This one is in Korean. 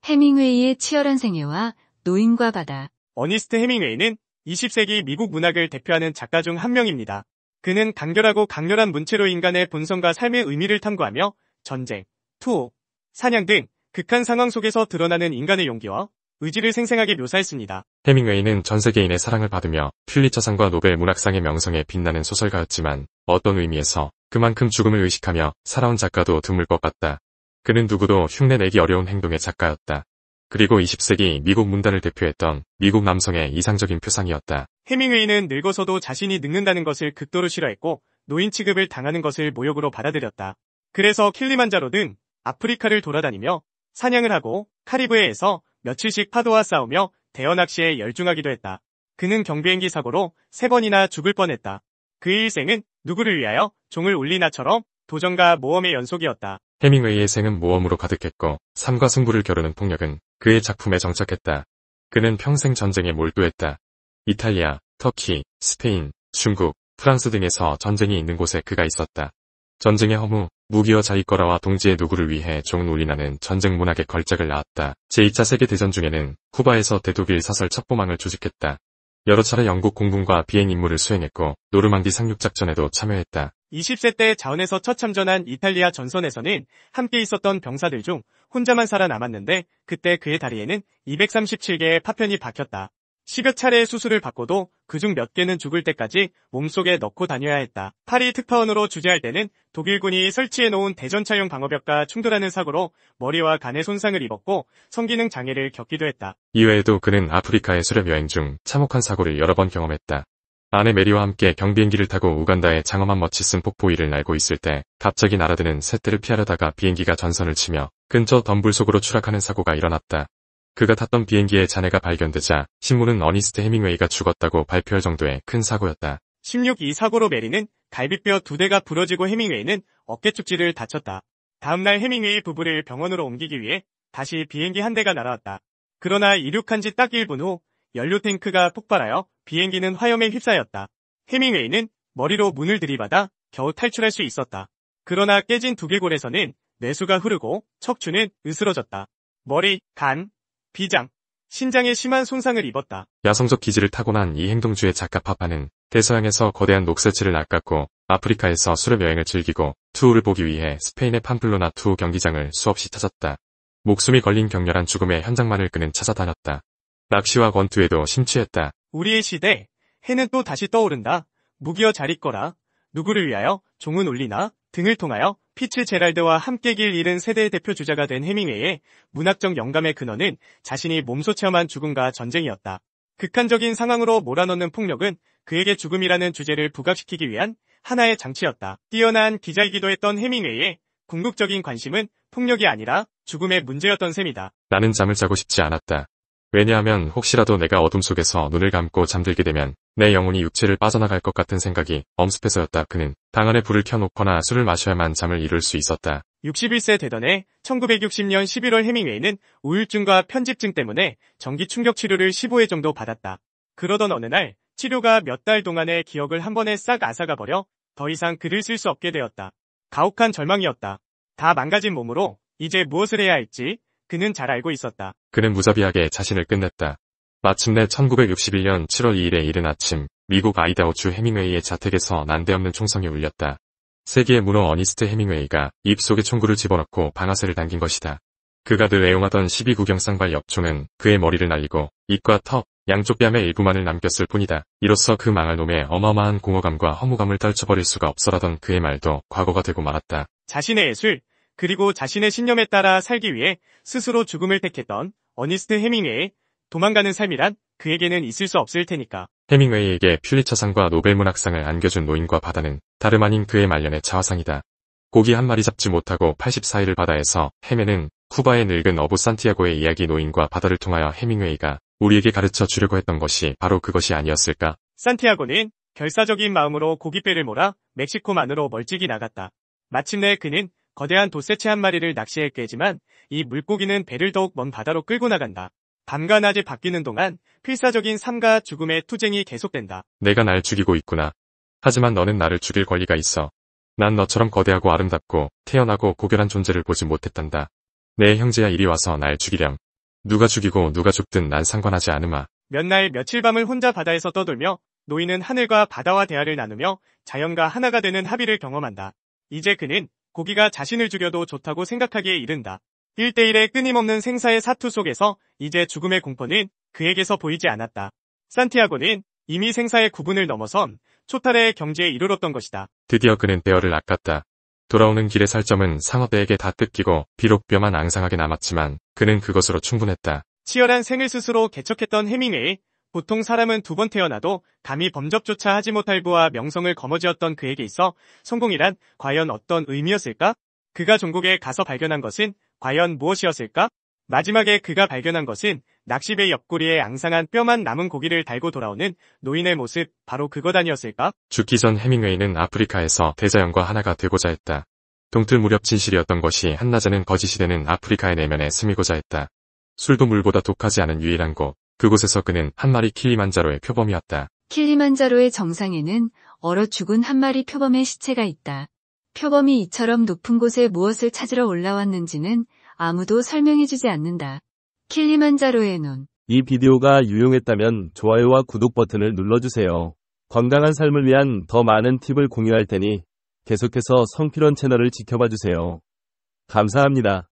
해밍웨이의 치열한 생애와 노인과 바다. 어니스트 해밍웨이는 20세기 미국 문학을 대표하는 작가 중 한 명입니다. 그는 간결하고 강렬한 문체로 인간의 본성과 삶의 의미를 탐구하며 전쟁, 투호, 사냥 등 극한 상황 속에서 드러나는 인간의 용기와 의지를 생생하게 묘사했습니다. 해밍웨이는 전 세계인의 사랑을 받으며 퓰리처상과 노벨 문학상의 명성에 빛나는 소설가였지만 어떤 의미에서 그만큼 죽음을 의식하며 살아온 작가도 드물 것 같다. 그는 누구도 흉내내기 어려운 행동의 작가였다. 그리고 20세기 미국 문단을 대표했던 미국 남성의 이상적인 표상이었다. 해밍웨이는 늙어서도 자신이 늙는다는 것을 극도로 싫어했고 노인 취급을 당하는 것을 모욕으로 받아들였다. 그래서 킬리만자로 등 아프리카를 돌아다니며 사냥을 하고 카리브해에서 며칠씩 파도와 싸우며 대어 낚시에 열중하기도 했다. 그는 경비행기 사고로 3번이나 죽을 뻔했다. 그의 일생은 누구를 위하여 종을 울리나처럼 도전과 모험의 연속이었다. 해밍웨이의 생은 모험으로 가득했고 삶과 승부를 겨루는 폭력은 그의 작품에 정착했다. 그는 평생 전쟁에 몰두했다. 이탈리아, 터키, 스페인, 중국, 프랑스 등에서 전쟁이 있는 곳에 그가 있었다. 전쟁의 허무, 무기와 자위거라와 동지의 누구를 위해 종은 울리나는 전쟁 문학의 걸작을 낳았다. 제2차 세계대전 중에는 쿠바에서 대독일 사설 첩보망을 조직했다. 여러 차례 영국 공군과 비행 임무를 수행했고 노르망디 상륙작전에도 참여했다. 20세 때 자원에서 첫 참전한 이탈리아 전선에서는 함께 있었던 병사들 중 혼자만 살아남았는데 그때 그의 다리에는 237개의 파편이 박혔다. 10여 차례의 수술을 받고도 그중 몇 개는 죽을 때까지 몸속에 넣고 다녀야 했다. 파리 특파원으로 주재할 때는 독일군이 설치해놓은 대전차용 방어벽과 충돌하는 사고로 머리와 간에 손상을 입었고 성기능 장애를 겪기도 했다. 이외에도 그는 아프리카의 수렵 여행 중 참혹한 사고를 여러 번 경험했다. 아내 메리와 함께 경비행기를 타고 우간다의 장엄한 머치슨 폭포 위를 날고 있을 때 갑자기 날아드는 새떼를 피하려다가 비행기가 전선을 치며 근처 덤불 속으로 추락하는 사고가 일어났다. 그가 탔던 비행기의 잔해가 발견되자 신문은 어니스트 해밍웨이가 죽었다고 발표할 정도의 큰 사고였다. 16이 사고로 메리는 갈비뼈 2대가 부러지고 해밍웨이는 어깨 축지를 다쳤다. 다음날 해밍웨이 부부를 병원으로 옮기기 위해 다시 비행기 한 대가 날아왔다. 그러나 이륙한 지 딱 1분 후 연료 탱크가 폭발하여 비행기는 화염에 휩싸였다. 해밍웨이는 머리로 문을 들이받아 겨우 탈출할 수 있었다. 그러나 깨진 두개골에서는 뇌수가 흐르고 척추는 으스러졌다. 머리, 간, 비장, 신장에 심한 손상을 입었다. 야성적 기질을 타고난 이 행동주의 작가 파파는 대서양에서 거대한 녹색지를 낚았고 아프리카에서 수렵 여행을 즐기고 투우를 보기 위해 스페인의 팜플로나 투우 경기장을 수없이 찾았다. 목숨이 걸린 격렬한 죽음의 현장만을 그는 찾아다녔다. 낚시와 권투에도 심취했다. 우리의 시대, 해는 또 다시 떠오른다. 무기여 잘 있거라. 누구를 위하여 종은 울리나 등을 통하여 피츠제랄드와 함께 길 잃은 세대의 대표 주자가 된 해밍웨이의 문학적 영감의 근원은 자신이 몸소 체험한 죽음과 전쟁이었다. 극한적인 상황으로 몰아넣는 폭력은 그에게 죽음이라는 주제를 부각시키기 위한 하나의 장치였다. 뛰어난 기자이기도 했던 해밍웨이의 궁극적인 관심은 폭력이 아니라 죽음의 문제였던 셈이다. 나는 잠을 자고 싶지 않았다. 왜냐하면 혹시라도 내가 어둠 속에서 눈을 감고 잠들게 되면 내 영혼이 육체를 빠져나갈 것 같은 생각이 엄습해서였다. 그는 방 안에 불을 켜놓거나 술을 마셔야만 잠을 이룰 수 있었다. 61세 되던 해 1960년 11월 해밍웨이는 우울증과 편집증 때문에 전기 충격 치료를 15회 정도 받았다. 그러던 어느 날 치료가 몇 달 동안의 기억을 한 번에 싹 앗아가버려 더 이상 글을 쓸 수 없게 되었다. 가혹한 절망이었다. 다 망가진 몸으로 이제 무엇을 해야 할지 그는 잘 알고 있었다. 그는 무자비하게 자신을 끝냈다. 마침내 1961년 7월 2일에 이른 아침 미국 아이다호주 해밍웨이의 자택에서 난데없는 총성이 울렸다. 세기의 문호 어니스트 해밍웨이가 입속에 총구를 집어넣고 방아쇠를 당긴 것이다. 그가 늘 애용하던 12구경 쌍발 엽총은 그의 머리를 날리고 입과 턱, 양쪽 뺨의 일부만을 남겼을 뿐이다. 이로써 그 망할 놈의 어마어마한 공허감과 허무감을 떨쳐버릴 수가 없어라던 그의 말도 과거가 되고 말았다. 자신의 예술, 그리고 자신의 신념에 따라 살기 위해 스스로 죽음을 택했던 어니스트 해밍웨이의 도망가는 삶이란 그에게는 있을 수 없을 테니까. 해밍웨이에게 퓰리처상과 노벨문학상을 안겨준 노인과 바다는 다름 아닌 그의 말년의 자화상이다. 고기 한 마리 잡지 못하고 84일을 바다에서 헤매는 쿠바의 늙은 어부 산티아고의 이야기 노인과 바다를 통하여 해밍웨이가 우리에게 가르쳐 주려고 했던 것이 바로 그것이 아니었을까? 산티아고는 결사적인 마음으로 고깃배를 몰아 멕시코만으로 멀찍이 나갔다. 마침내 그는 거대한 돛새치 한 마리를 낚시에 꿰지만 이 물고기는 배를 더욱 먼 바다로 끌고 나간다. 밤과 낮이 바뀌는 동안 필사적인 삶과 죽음의 투쟁이 계속된다. 내가 날 죽이고 있구나. 하지만 너는 나를 죽일 권리가 있어. 난 너처럼 거대하고 아름답고 태연하고 고결한 존재를 보지 못했단다. 내 형제야 이리 와서 날 죽이렴. 누가 죽이고 누가 죽든 난 상관하지 않으마. 몇 날 며칠 밤을 혼자 바다에서 떠돌며 노인은 하늘과 바다와 대화를 나누며 자연과 하나가 되는 합의를 경험한다. 이제 그는 고기가 자신을 죽여도 좋다고 생각하기에 이른다. 1대1의 끊임없는 생사의 사투 속에서 이제 죽음의 공포는 그에게서 보이지 않았다. 산티아고는 이미 생사의 구분을 넘어선 초탈의 경지에 이르렀던 것이다. 드디어 그는 떼어를 낚았다. 돌아오는 길의 살점은 상어떼에게 다 뜯기고 비록 뼈만 앙상하게 남았지만 그는 그것으로 충분했다. 치열한 생을 스스로 개척했던 해밍웨이, 보통 사람은 2번 태어나도 감히 범접조차 하지 못할 부와 명성을 거머쥐었던 그에게 있어 성공이란 과연 어떤 의미였을까? 그가 종국에 가서 발견한 것은 과연 무엇이었을까? 마지막에 그가 발견한 것은 낚시배 옆구리에 앙상한 뼈만 남은 고기를 달고 돌아오는 노인의 모습, 바로 그것 아니었을까? 죽기 전 해밍웨이는 아프리카에서 대자연과 하나가 되고자 했다. 동틀 무렵 진실이었던 것이 한낮에는 거짓이 되는 아프리카의 내면에 스미고자 했다. 술도 물보다 독하지 않은 유일한 곳, 그곳에서 그는 한 마리 킬리만자로의 표범이었다. 킬리만자로의 정상에는 얼어 죽은 한 마리 표범의 시체가 있다. 표범이 이처럼 높은 곳에 무엇을 찾으러 올라왔는지는 아무도 설명해주지 않는다. 킬리만자로의 눈. 이 비디오가 유용했다면 좋아요와 구독 버튼을 눌러주세요. 건강한 삶을 위한 더 많은 팁을 공유할 테니 계속해서 성필원 채널을 지켜봐주세요. 감사합니다.